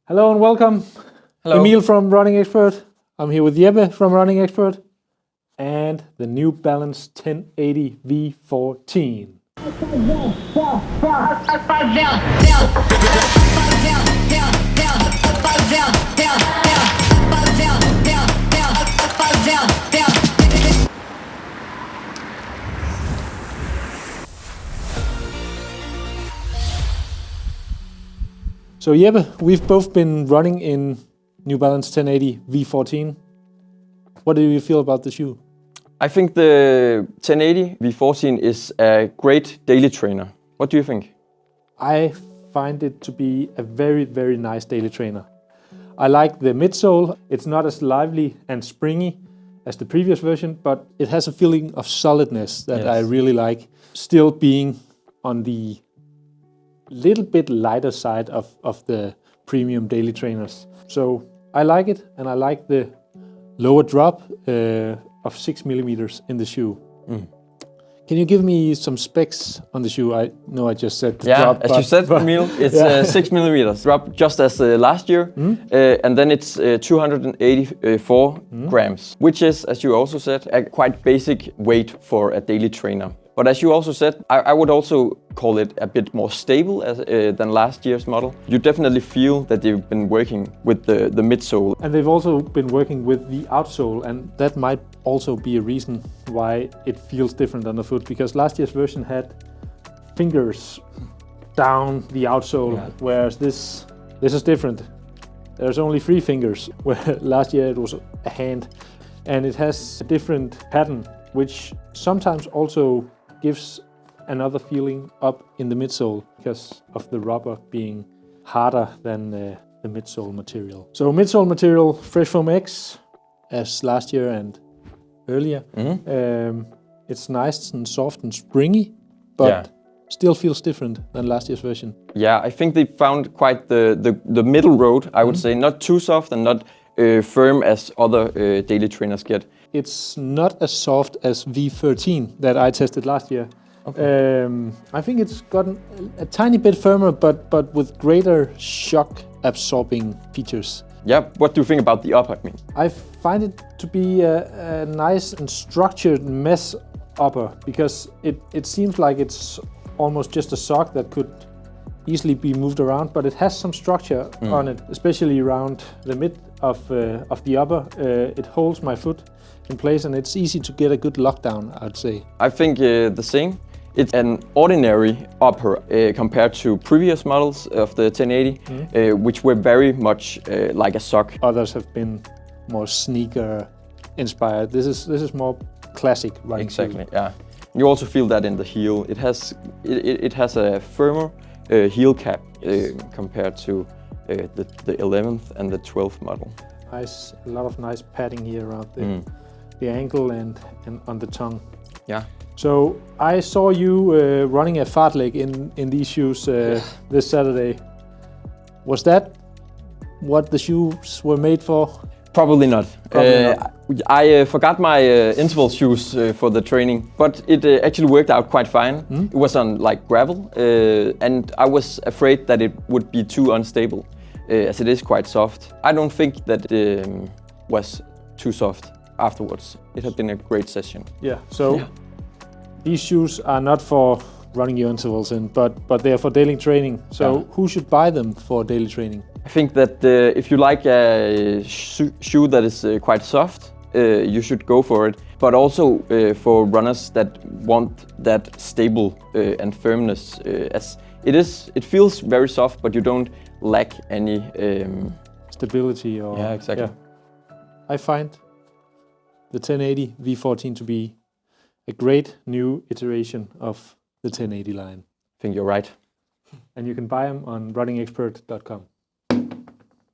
Hello and welcome. Hello. Emil from Running Expert. I'm here with Jeppe from Running Expert and the New Balance 1080 v14. So Jeppe, we've both been running in New Balance 1080 v14. What do you feel about the shoe? I think the 1080 v14 is a great daily trainer. What do you think? I find it to be a very, very nice daily trainer. I like the midsole. It's not as lively and springy as the previous version, but it has a feeling of solidness that I really like. Still being on the little bit lighter side of the premium daily trainers. So I like it, and I like the lower drop of 6 millimeters in the shoe. Can you give me some specs on the shoe? I know I just said the drop. As you said, Emil, it's 6 millimeters drop, just as last year, and then it's 284 grams, which is, as you also said, a quite basic weight for a daily trainer. But as you also said, I would also call it a bit more stable than last year's model. You definitely feel that they've been working with the midsole. And they've also been working with the outsole, and that might also be a reason why it feels different on the foot, because last year's version had fingers down the outsole, whereas this is different. There's only 3 fingers, where last year it was a hand. And it has a different pattern, which sometimes also gives another feeling up in the midsole because of the rubber being harder than the midsole material. So midsole material, Fresh Foam X, as last year and earlier. It's nice and soft and springy, but still feels different than last year's version. Yeah, I think they found quite the middle road, I would say. Not too soft and not firm as other daily trainers get. It's not as soft as v14 that I tested last year. Okay. I think it's gotten a tiny bit firmer, but with greater shock absorbing features. Yeah, what do you think about the upper? I find it to be a nice and structured mesh upper, because it seems like it's almost just a sock that could easily be moved around, but it has some structure on it, especially around the mid of the upper. It holds my foot in place, and it's easy to get a good lockdown, I'd say. I think the same. It's an ordinary upper compared to previous models of the 1080, which were very much like a sock. Others have been more sneaker inspired. This is more classic running. Exactly, yeah. You also feel that in the heel. It has a firmer heel cap compared to the 11th and the 12th model. Nice, a lot of nice padding here around the ankle and on the tongue. Yeah. So I saw you running a fartlek in these shoes this Saturday. Was that what the shoes were made for? Probably not. I forgot my interval shoes for the training, but it actually worked out quite fine. It was on like gravel, and I was afraid that it would be too unstable, as it is quite soft. I don't think that it was too soft afterwards. It had been a great session. Yeah. So these shoes are not for running your intervals in, but they are for daily training. So who should buy them for daily training? I think that if you like a shoe that is quite soft, you should go for it. But also for runners that want that stable and firmness, as it feels very soft, but you don't lack any stability. Or exactly. I find the 1080 v14 to be a great new iteration of the 1080 line. I think you're right. And you can buy them on runningexpert.com.